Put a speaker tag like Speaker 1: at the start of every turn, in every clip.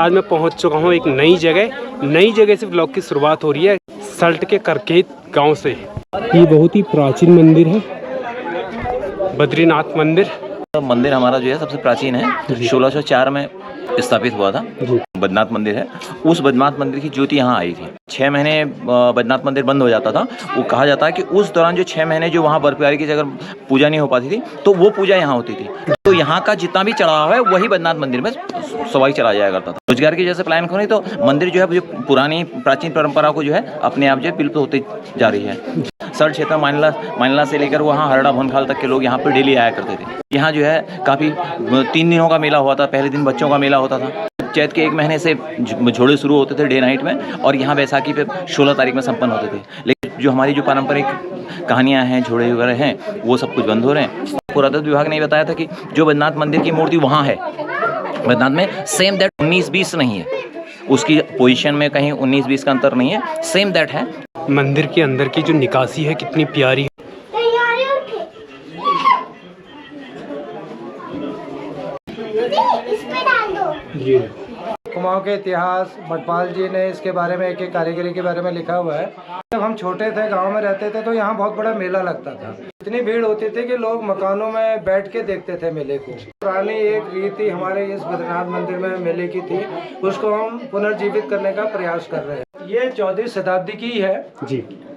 Speaker 1: आज मैं पहुंच चुका हूं एक नई जगह से ब्लॉग की शुरुआत हो रही है सल्ट के करकेत गांव से। ये बहुत ही प्राचीन मंदिर है, बद्रीनाथ मंदिर।
Speaker 2: मंदिर हमारा जो है सबसे प्राचीन है, 1604 में स्थापित हुआ था। बद्रीनाथ मंदिर है। उस बद्रीनाथ मंदिर की ज्योति यहाँ आई थी। 6 महीने बद्रीनाथ मंदिर बंद हो जाता था। वो कहा जाता है कि उस दौरान जो 6 महीने जो वहाँ बर्फबारी की जगह पूजा नहीं हो पाती थी, तो वो पूजा यहाँ होती थी। तो यहाँ का जितना भी चढ़ाव है वही बद्रीनाथ मंदिर में सवाई चला जाया करता था। रोजगार की जैसे प्लान करें तो मंदिर जो है जो पुरानी प्राचीन परंपरा को जो है अपने आप जो विलुप्त होती जा रही है। सल्ट क्षेत्र मानला से लेकर वहाँ हरड़ा भोनखाल तक के लोग यहाँ पर डेली आया करते थे। यहाँ जो है काफ़ी 3 दिनों का मेला हुआ था। पहले दिन बच्चों का मेला होता था। चैत के 1 महीने से झोड़े शुरू होते थे डे नाइट में, और यहाँ बैसाखी पे 16 तारीख में संपन्न होते थे। लेकिन जो हमारी जो पारंपरिक कहानियाँ हैं, झोड़े वगैरह हैं, वो सब कुछ बंद हो रहे हैं। पुरातत्व विभाग ने बताया था कि जो बद्रीनाथ मंदिर की मूर्ति वहाँ है बद्रीनाथ में, सेम दैट 19-20 नहीं है। उसकी पोजीशन में कहीं 19-20 का अंतर नहीं है, सेम दैट है।
Speaker 1: मंदिर के अंदर की जो निकासी है कितनी प्यारी है।
Speaker 3: कुमाऊं के इतिहास मटपाल जी ने इसके बारे में एक कारीगरी के बारे में लिखा हुआ है। जब हम छोटे थे, गांव में रहते थे, तो यहाँ बहुत बड़ा मेला लगता था। इतनी भीड़ होती थी कि लोग मकानों में बैठ के देखते थे मेले को। पुरानी एक रीति हमारे इस बद्रीनाथ मंदिर में मेले की थी, उसको हम पुनर्जीवित करने का प्रयास कर रहे हैं। ये 14वीं शताब्दी की है जी,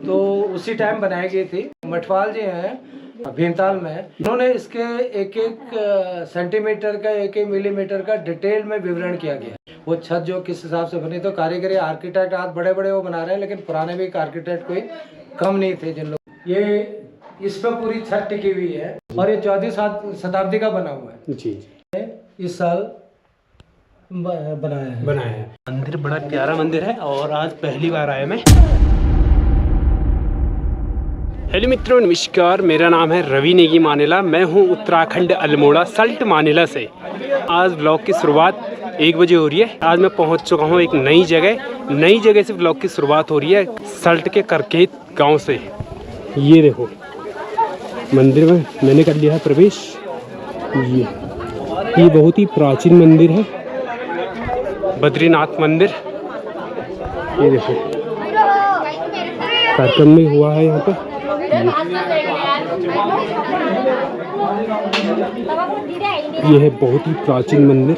Speaker 3: तो उसी टाइम बनाई गई थी। मटपाल जी हैं भीमताल में, उन्होंने इसके एक सेंटीमीटर का, 1 मिलीमीटर का डिटेल में विवरण किया गया। वो छत जो किस हिसाब से बनी, तो कारीगरी आर्किटेक्ट आज बड़े बड़े वो बना रहे हैं, लेकिन पुराने भी आर्किटेक्ट कोई कम नहीं थे जिन लोग। ये इस पर पूरी छत टिकी हुई है, और ये 14वीं शताब्दी का बना हुआ है जी। इस साल बनाया है।
Speaker 1: मंदिर बड़ा प्यारा मंदिर है, और आज पहली बार आया मैं। हेलो मित्रों, नमस्कार। मेरा नाम है रवि नेगी मानेला। मैं हूं उत्तराखंड अल्मोड़ा सल्ट मानेला से। आज ब्लॉग की शुरुआत 1 बजे हो रही है। आज मैं पहुंच चुका हूं एक नई जगह से ब्लॉग की शुरुआत हो रही है सल्ट के करकेत गांव से। ये देखो मंदिर में मैंने कर लिया है प्रवेश। ये बहुत ही प्राचीन मंदिर है, बद्रीनाथ मंदिर। ये देखो कार्यक्रम में हुआ है यहाँ पे। ये है बहुत ही प्राचीन मंदिर।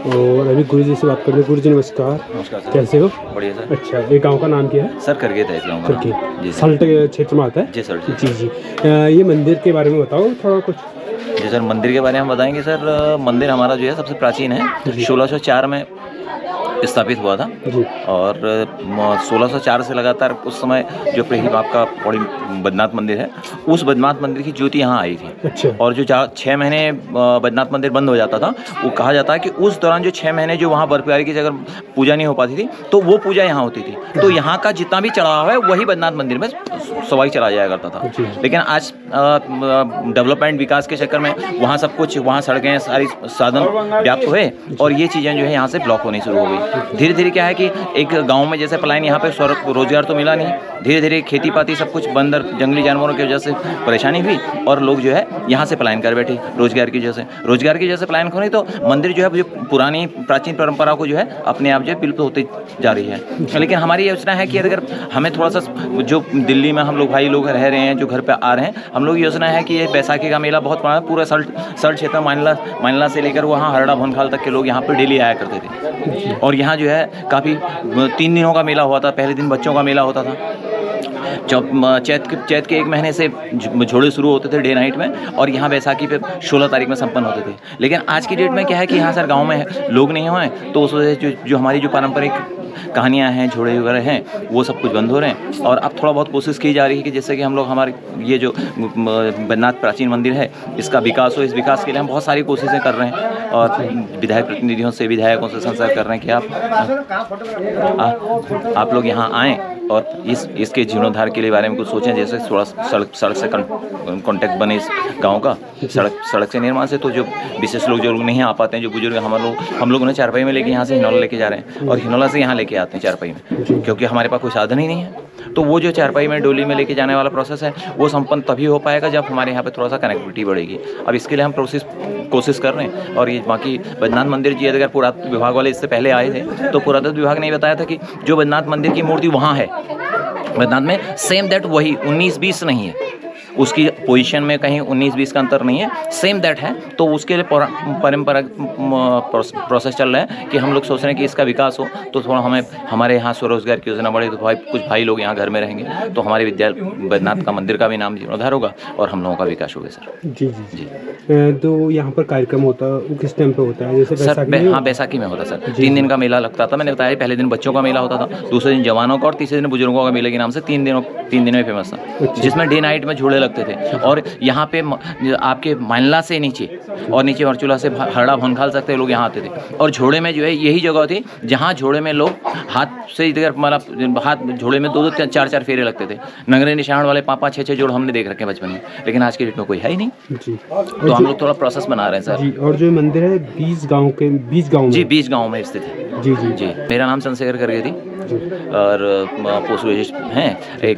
Speaker 1: और अभी गुरु जी से बात करते हैं। गुरु जी नमस्कार।
Speaker 2: नमस्कार सर।
Speaker 1: कैसे हो?
Speaker 2: बढ़िया सर।
Speaker 1: अच्छा, ये गांव का नाम क्या है?
Speaker 2: सर करकेत है इस गाँव का।
Speaker 1: करकेत सल्ट क्षेत्र में आता है?
Speaker 2: जी सर।
Speaker 1: जी। ये मंदिर के बारे में बताओ थोड़ा कुछ।
Speaker 2: जी सर, मंदिर के बारे में हम बताएंगे सर। मंदिर हमारा जो है सबसे प्राचीन है, 1604 में स्थापित हुआ था। और 1604 से लगातार उस समय जो आपका बद्रीनाथ मंदिर है, उस बद्रीनाथ मंदिर की ज्योति यहाँ आई थी।
Speaker 1: अच्छा।
Speaker 2: और जो 6 महीने बद्रीनाथ मंदिर बंद हो जाता था, वो कहा जाता है कि उस दौरान जो 6 महीने जो वहाँ बर्फबारी की जगह पूजा नहीं हो पाती थी, तो वो पूजा यहाँ होती थी। तो यहाँ का जितना भी चढ़ाव है वही बद्रीनाथ मंदिर में सवाई चला जाया करता था। लेकिन आज डेवलपमेंट विकास के चक्कर में वहाँ सब कुछ, वहाँ सड़कें, सारी साधन व्याप्त हुए, और ये चीज़ें जो है यहाँ से ब्लॉक होनी शुरू हो गई। धीरे धीरे क्या है कि एक गांव में जैसे पलायन, यहाँ पे रोजगार तो मिला नहीं। धीरे धीरे खेती पाती सब कुछ बंद, जंगली जानवरों की वजह से परेशानी हुई, और लोग जो है यहाँ से पलायन कर बैठे रोजगार की वजह से पलायन करें, तो मंदिर जो है जो पुरानी प्राचीन परंपरा को जो है अपने आप जो है विलुप्त होती जा रही है। लेकिन हमारी योजना है कि अगर हमें थोड़ा सा, जो दिल्ली में हम लोग भाई लोग रह रहे हैं, जो घर पे आ रहे हैं, हम लोग योजना है कि ये बैसाखी का मेला बहुत बड़ा, पूरा सल्ट क्षेत्र मानला से लेकर वहाँ हरड़ा भोनखाल तक के लोग यहाँ पर डेली आया करते थे। और यहाँ जो है काफ़ी 3 दिनों का मेला हुआ था। पहले दिन बच्चों का मेला होता था। चैत के 1 महीने से झोड़े शुरू होते थे डे नाइट में, और यहाँ बैसाखी पे 16 तारीख में संपन्न होते थे। लेकिन आज की डेट में क्या है कि यहाँ सर गांव में लोग नहीं हुए, तो उस वजह से जो हमारी जो पारंपरिक कहानियाँ हैं, झोड़े वगैरह हैं, वो सब कुछ बंद हो रहे हैं। और अब थोड़ा बहुत कोशिश की जा रही है कि जैसे कि हम लोग हमारे ये जो बद्रीनाथ प्राचीन मंदिर है, इसका विकास हो। इस विकास के लिए हम बहुत सारी कोशिशें कर रहे हैं, और विधायकों से संपर्क कर रहे हैं कि आप लोग यहाँ आएँ और इसके जीर्णोद्धार के लिए बारे में कुछ सोचें, जैसे थोड़ा सड़क से कांटेक्ट बने इस गांव का। सड़क से निर्माण से तो जो विशेष लोग जो लोग नहीं आ पाते हैं, जो बुजुर्ग हम लोग उन्हें चारपाई में लेके यहाँ से हिनौला लेके जा रहे हैं और हिनौला से यहाँ लेके आते हैं चारपाई में, क्योंकि हमारे पास कोई साधन ही नहीं है। तो वो जो चारपाई में डोली में लेके जाने वाला प्रोसेस है वो संपन्न तभी हो पाएगा जब हमारे यहाँ पे थोड़ा सा कनेक्टिविटी बढ़ेगी। अब इसके लिए हम कोशिश कर रहे हैं। और ये बाकी बैद्यनाथ मंदिर जी अगर पुरातत्व विभाग वाले इससे पहले आए थे तो पुरातत्व विभाग ने बताया था कि जो बैद्यनाथ मंदिर की मूर्ति वहाँ है बैद्यनाथ में, सेम दैट वही 19-20 नहीं है, उसकी पोजीशन में कहीं 19-20 का अंतर नहीं है, सेम दैट है। तो उसके लिए परंपरागत प्रोसेस चल रहा है कि हम लोग सोच रहे हैं कि इसका विकास हो तो थोड़ा हमारे यहाँ स्वरोजगार की योजना बढ़े, तो कुछ भाई लोग यहाँ घर में रहेंगे तो हमारे बैद्यनाथ का मंदिर का भी नाम जीर्णोद्धार होगा और हम लोगों का विकास होगा सर।
Speaker 1: जी जी जी। तो यहाँ पर कार्यक्रम होता है वो किस टाइम पे होता है? जैसे
Speaker 2: सर हाँ बैसाखी में होता है सर। 3 दिन का मेला लगता था, मैंने बताया पहले दिन बच्चों का मेला होता था, दूसरे दिन जवानों का और तीसरे दिन बुजुर्गों का मेले के नाम से 3 दिन में फेमस था, जिसमें डे नाइट में झूले लगते थे। और यहाँ पे आपके मानला से नीचे और नीचे वर्चुला से हरड़ा भनखाल सकते लोग यहाँ आते थे। और झोड़े में जो है यही जगह थी जहाँ झोड़े में लोग हाथ से इधर मतलब हाथ झोड़े में 2-2 4-4 फेरे लगते थे। नगरे निशान वाले 5-5 6-6 जोड़ हमने देख रखे हैं बचपन में, लेकिन आज के डेट में कोई है ही नहीं जी। तो हम लोग थोड़ा प्रोसेस बना रहे हैं सर जी।
Speaker 1: और जो मंदिर है 20 गाँव
Speaker 2: जी 20 गाँव में स्थित है
Speaker 1: जी जी जी।
Speaker 2: मेरा नाम चंद्रशेखर करगे थी और पोस्ट ग्रेजुएट हैं। एक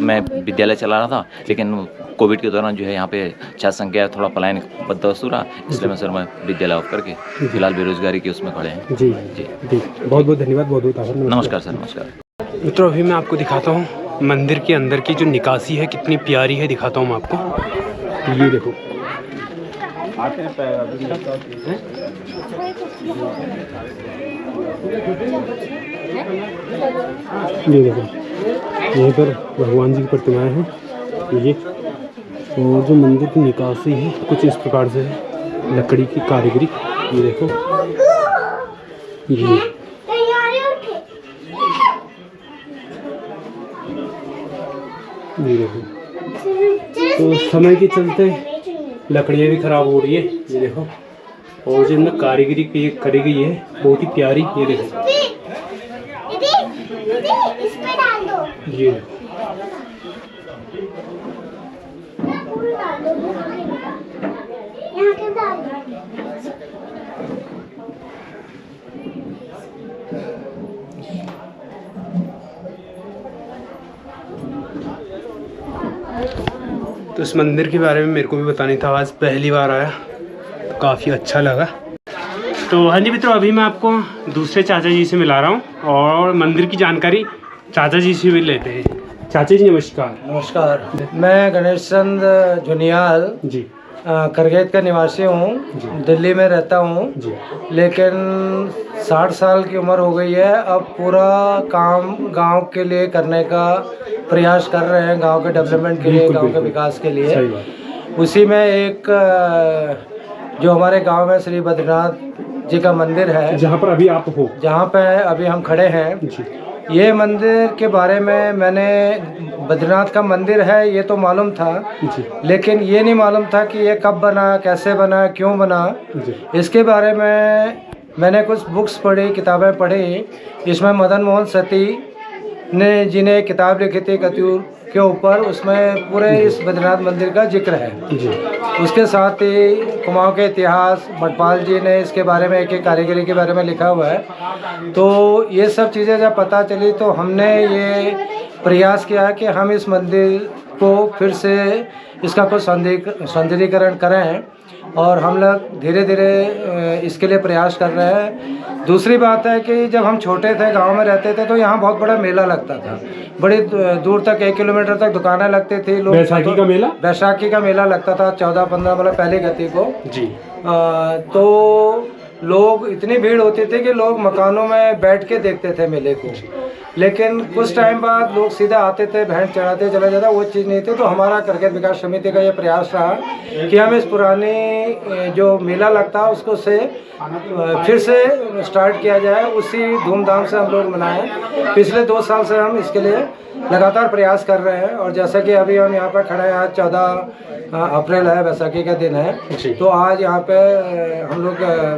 Speaker 2: मैं विद्यालय चला रहा था, लेकिन कोविड के दौरान जो है यहाँ पे छात्र संख्या थोड़ा पलायन बदोबस्त रहा, इसलिए मैं सर मैं विद्यालय ऑफ करके फिलहाल बेरोजगारी के उसमें खड़े हैं
Speaker 1: जी जी जी। बहुत बहुत धन्यवाद, बहुत बहुत आभार।
Speaker 2: नमस्कार सर। नमस्कार
Speaker 1: मित्रों, अभी मैं आपको दिखाता हूँ मंदिर के अंदर की जो निकासी है कितनी प्यारी है, दिखाता हूँ मैं आपको। ये देखो ये देखो, यहीं पर भगवान जी की प्रतिमाएं हैं ये। और जो मंदिर की निकासी है कुछ इस प्रकार से है, लकड़ी की कारीगरी। ये देखो ये देखो। तो समय के चलते लकड़ियाँ भी खराब हो रही है, ये देखो। और जो इनमें कारीगरी करी गई है बहुत ही प्यारी, ये देखो ये तो इस मंदिर के बारे में मेरे को भी बतानी था, आज पहली बार आया तो काफ़ी अच्छा लगा। तो हाँ जी मित्रों, अभी मैं आपको दूसरे चाचा जी से मिला रहा हूँ और मंदिर की जानकारी चाचा जी से भी लेते हैं। चाचा जी नमस्कार।
Speaker 3: नमस्कार, मैं गणेश चंद जुनियाल
Speaker 1: जी
Speaker 3: करगेत का निवासी हूँ, दिल्ली में रहता हूँ, लेकिन 60 साल की उम्र हो गई है। अब पूरा काम गांव के लिए करने का प्रयास कर रहे हैं, गांव के डेवलपमेंट के लिए, गांव के विकास के लिए। उसी में एक जो हमारे गांव में श्री बद्रीनाथ जी का मंदिर है, जहां पर अभी आप हो, जहां पे अभी हम खड़े हैं, ये मंदिर के बारे में मैंने बद्रीनाथ का मंदिर है ये तो मालूम था, लेकिन ये नहीं मालूम था कि ये कब बना, कैसे बना, क्यों बना। इसके बारे में मैंने कुछ बुक्स पढ़ी, किताबें पढ़ी। इसमें मदन मोहन सती जी ने किताब लिखी थी कत्यूर के ऊपर, उसमें पूरे इस बद्रीनाथ मंदिर का जिक्र है। उसके साथ ही कुमाऊं के इतिहास, मटपाल जी ने इसके बारे में एक कारीगरी के बारे में लिखा हुआ है। तो ये सब चीज़ें जब पता चली तो हमने ये प्रयास किया कि हम इस मंदिर को फिर से इसका कुछ सौंदर्यीकरण करें, और हम लोग धीरे धीरे इसके लिए प्रयास कर रहे हैं। दूसरी बात है कि जब हम छोटे थे, गांव में रहते थे, तो यहाँ बहुत बड़ा मेला लगता था, बड़ी दूर तक 1 किलोमीटर तक दुकानें लगती थी। लोग बैसाखी का मेला लगता था 14-15 मतलब पहले गति को जी। तो लोग इतनी भीड़ होती थी कि लोग मकानों में बैठ के देखते थे मेले को, लेकिन कुछ टाइम बाद लोग सीधा आते थे, भेंट चढ़ाते चले जाता, वो चीज़ नहीं थी। तो हमारा करगेत विकास समिति का ये प्रयास रहा कि हम इस पुरानी जो मेला लगता है उसको से फिर से स्टार्ट किया जाए, उसी धूमधाम से हम लोग मनाएं। पिछले 2 साल से हम इसके लिए लगातार प्रयास कर रहे हैं। और जैसे कि अभी हम यहाँ पर खड़े हैं, आज 14 अप्रैल है, बैसाखी का दिन है, तो आज यहाँ पे हम लोग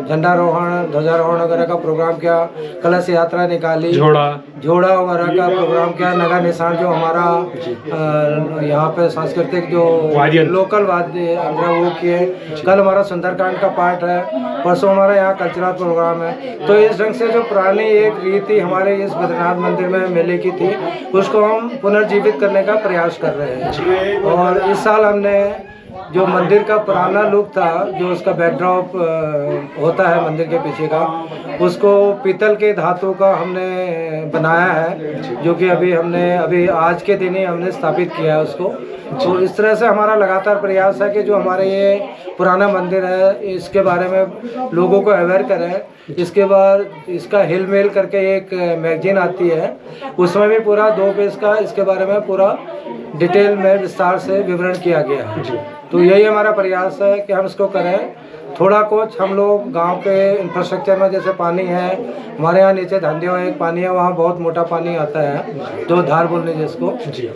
Speaker 3: झंडारोहण, ध्वजारोहण वगैरह का प्रोग्राम किया, कलश यात्रा निकाली, झोड़ा घोड़ा वगैरह का प्रोग्राम किया, नगा निशान जो हमारा यहाँ पे सांस्कृतिक जो लोकल वाद्य वो किए। कल हमारा सुंदरकांड का पाठ है, परसों हमारा यहाँ कल्चरल प्रोग्राम है। तो इस ढंग से जो पुरानी एक रीति हमारे इस बद्रीनाथ मंदिर में मेले की थी, उसको हम पुनर्जीवित करने का प्रयास कर रहे हैं। और इस साल हमने जो मंदिर का पुराना लुक था, जो उसका बैकड्रॉप होता है मंदिर के पीछे का, उसको पीतल के धातु का हमने बनाया है, जो कि अभी आज के दिन ही हमने स्थापित किया है उसको। तो इस तरह से हमारा लगातार प्रयास है कि जो हमारे ये पुराना मंदिर है इसके बारे में लोगों को अवेयर करें। इसके बाद इसका हिल मेल करके एक मैगजीन आती है, उसमें भी पूरा 2 पेज का इसके बारे में पूरा डिटेल में विस्तार से विवरण किया गया है। तो यही हमारा प्रयास है कि हम इसको करें। थोड़ा कुछ हम लोग गांव के इंफ्रास्ट्रक्चर में, जैसे पानी है हमारे यहाँ नीचे धंधियों एक पानी है, वहाँ बहुत मोटा पानी आता है, जो धार बोलने जिसको,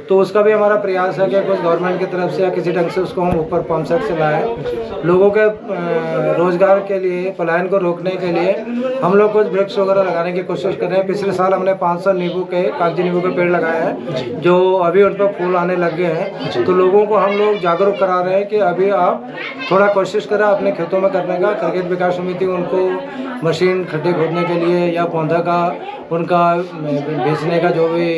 Speaker 3: तो उसका भी हमारा प्रयास है कि कुछ गवर्नमेंट की तरफ से या किसी ढंग से उसको हम ऊपर पंप सेट से लाएँ। लोगों के रोजगार के लिए, पलायन को रोकने के लिए हम लोग कुछ वृक्ष वगैरह लगाने की कोशिश कर रहे हैं। पिछले साल हमने 500 नींबू के, कागजी नींबू के पेड़ लगाए हैं, जो अभी उन पर फूल आने लग गए हैं। तो लोगों को हम लोग जागरूक करा रहे हैं कि अभी आप थोड़ा कोशिश करें अपने खेतों में करने का। क्रिकेट विकास समिति उनको मशीन खड्डे खोदने के लिए या पौधा का उनका बेचने का जो भी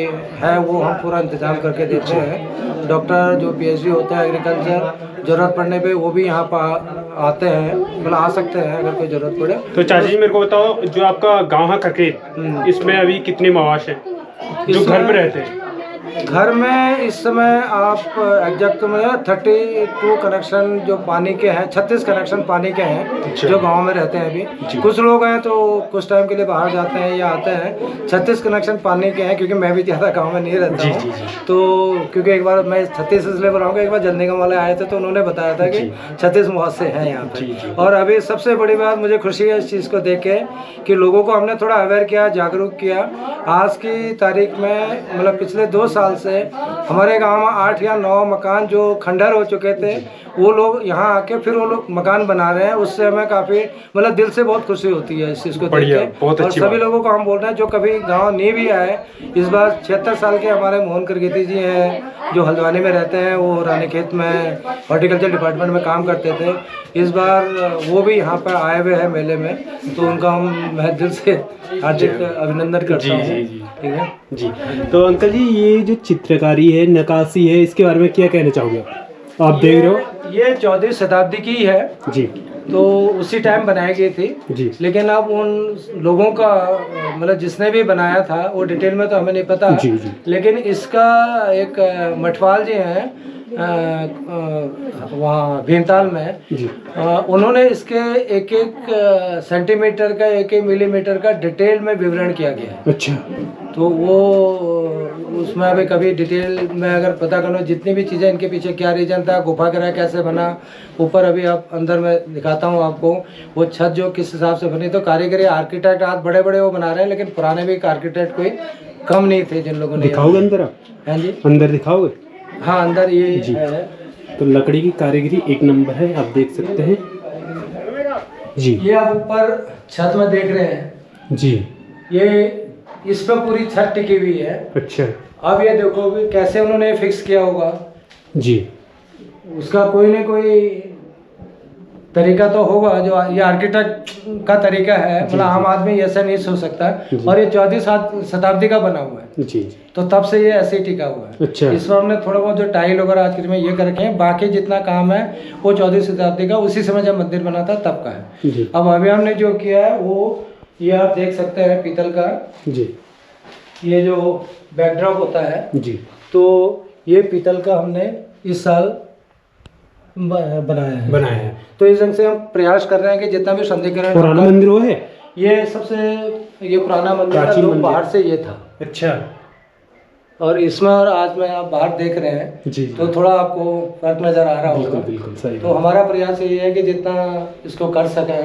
Speaker 3: है वो हम पूरा इंतजाम करके देते हैं। डॉक्टर जो PhD होता है एग्रीकल्चर, ज़रूरत पड़ने पे वो भी यहाँ पर आते हैं, मतलब आ सकते हैं अगर कोई ज़रूरत पड़े।
Speaker 1: तो चाचा जी मेरे को बताओ, जो आपका गाँव है क्रिकेट, इसमें अभी कितने मवाश हैं जो घर पे रहते हैं?
Speaker 3: घर में इस समय आप एग्जैक्ट में 32 कनेक्शन जो पानी के हैं, 36 कनेक्शन पानी के हैं जो गांव में रहते हैं अभी। कुछ लोग हैं तो कुछ टाइम के लिए बाहर जाते हैं या आते हैं। 36 कनेक्शन पानी के हैं, क्योंकि मैं भी ज़्यादा गांव में नहीं रहता हूँ। तो क्योंकि एक बार मैं 36 इसलिए बनाऊँगा, एक बार जल निगम वाले आए थे तो उन्होंने बताया था कि 36 मुहासे हैं यहाँ पे। और अभी सबसे बड़ी बात मुझे खुशी है इस चीज़ को देख के कि लोगों को हमने थोड़ा अवेयर किया, जागरूक किया। आज की तारीख में मतलब पिछले 2 साल से हमारे गांव में 8 या 9 मकान जो खंडर हो चुके थे, वो लोग यहाँ आके फिर वो लोग मकान बना रहे हैं। उससे हमें काफ़ी मतलब दिल से बहुत खुशी होती है इस चीज़ को देख के। और सभी लोगों को हम बोल रहे हैं जो कभी गांव नहीं भी आए, इस बार 76 साल के हमारे मोहन करगेती जी हैं जो हल्द्वानी में रहते हैं, वो रानीखेत में हॉर्टिकल्चर डिपार्टमेंट में काम करते थे। इस बार वो भी यहाँ पर आए हुए हैं मेले में, तो उनका मैं दिल से हार्दिक अभिनंदन करता हूँ। ठीक है
Speaker 1: जी। तो अंकल जी, ये जो चित्रकारी है, नक्काशी है, इसके बारे में क्या कहना चाहोगे आप देख रहे हो?
Speaker 3: ये 14वीं शताब्दी की है
Speaker 1: जी।
Speaker 3: तो उसी टाइम बनाई गई थी
Speaker 1: जी।
Speaker 3: लेकिन अब उन लोगों का मतलब जिसने भी बनाया था वो डिटेल में तो हमें नहीं पता।
Speaker 1: जी जी।
Speaker 3: लेकिन इसका एक मठवाल जी हैं वहाँ भीमताल में
Speaker 1: जी।
Speaker 3: उन्होंने इसके एक सेंटीमीटर का, 1 मिलीमीटर का डिटेल में विवरण किया गया है।
Speaker 1: अच्छा।
Speaker 3: तो वो उसमें अभी कभी डिटेल में अगर पता करना, जितनी भी चीज़ें इनके पीछे क्या रीजन था, गुफा ग्रह कैसे बना, ऊपर अभी आप अंदर में दिखाता हूँ आपको वो छत जो किस हिसाब से बनी। तो कारीगरी आर्किटेक्ट आज बड़े बड़े वो बना रहे हैं, लेकिन पुराने भी आर्किटेक्ट कोई कम नहीं थे जिन लोगों ने।
Speaker 1: दिखाओगे अंदर आप?
Speaker 3: हाँ जी,
Speaker 1: अंदर दिखाओगे?
Speaker 3: हाँ अंदर ये
Speaker 1: जी
Speaker 3: है।
Speaker 1: तो लकड़ी की कारीगरी 1 नंबर है, आप देख सकते हैं जी।
Speaker 3: ये आप ऊपर छत में देख रहे हैं
Speaker 1: जी।
Speaker 3: ये इस पर पूरी छत टिकी हुई है।
Speaker 1: अच्छा।
Speaker 3: अब ये देखो भी कैसे उन्होंने फिक्स किया होगा
Speaker 1: जी। उसका
Speaker 3: कोई ना कोई तरीका तो होगा, जो ये आर्किटेक्ट का तरीका है, मतलब आम आदमी ऐसा नहीं सोच सकता। और ये 14वीं शताब्दी का बना हुआ है
Speaker 1: जी।
Speaker 3: तो तब से ये ऐसे ही टिका हुआ है।
Speaker 1: अच्छा।
Speaker 3: इसमें हमने थोड़ा बहुत जो टाइल वगैरह आज के में ये कर रखे हैं, बाकी जितना काम है वो 14वीं शताब्दी का, उसी समय जब मंदिर बना था तब का है
Speaker 1: जी।
Speaker 3: अब अभी हमने जो किया है वो ये आप देख सकते हैं पीतल का
Speaker 1: जी।
Speaker 3: ये जो बैकड्रॉप होता है
Speaker 1: जी।
Speaker 3: तो ये पीतल का हमने इस साल बनाया है। तो इस ढंग से हम प्रयास कर रहे हैं कि जितना भी संधिकरण
Speaker 1: पुराना मंदिर वो है,
Speaker 3: ये सबसे ये पुराना मंदिर था, लोग बाहर से ये था।
Speaker 1: अच्छा।
Speaker 3: और इसमें और आज में आप बाहर देख रहे हैं
Speaker 1: जी।
Speaker 3: तो थोड़ा आपको फर्क नजर आ रहा होगा।
Speaker 1: बिल्कुल सही।
Speaker 3: तो हमारा प्रयास ये है कि जितना इसको कर सके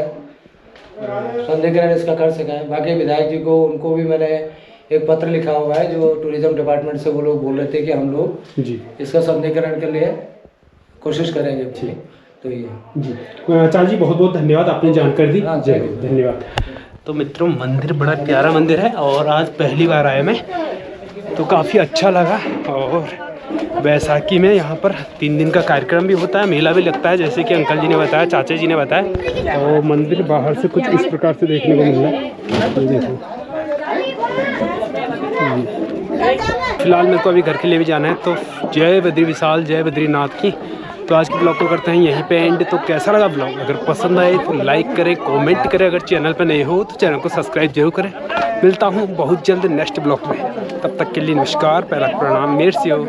Speaker 3: संधिकरण इसका कर सके। बाकी विधायक जी को उनको भी मैंने एक पत्र लिखा हुआ है, जो टूरिज्म डिपार्टमेंट से वो लोग बोल रहे थे कि हम लोग
Speaker 1: जी
Speaker 3: इसका संधिकरण के लिए कोशिश करेंगे। तो ये
Speaker 1: जी। चाचा जी बहुत बहुत धन्यवाद, आपने जानकारी दी।
Speaker 3: हाँ,
Speaker 1: धन्यवाद। तो मित्रों, मंदिर बड़ा प्यारा मंदिर है और आज पहली बार आया मैं तो काफ़ी अच्छा लगा। और बैसाखी में यहाँ पर 3 दिन का कार्यक्रम भी होता है, मेला भी लगता है, जैसे कि अंकल जी ने बताया, चाचा जी ने बताया। और मंदिर बाहर से कुछ इस प्रकार से देखने को मिल रहा है। ये देखो, फिलहाल मेरे को अभी घर के लिए भी जाना है। तो जय बद्री विशाल, जय बद्रीनाथ की। तो आज के ब्लॉग को करते हैं यहीं पे एंड। तो कैसा लगा ब्लॉग? अगर पसंद आए तो लाइक करें, कमेंट करें। अगर चैनल पर नए हो तो चैनल को सब्सक्राइब जरूर करें। मिलता हूँ बहुत जल्द नेक्स्ट ब्लॉग में, तब तक के लिए नमस्कार, पहला प्रणाम, मेरे से हो।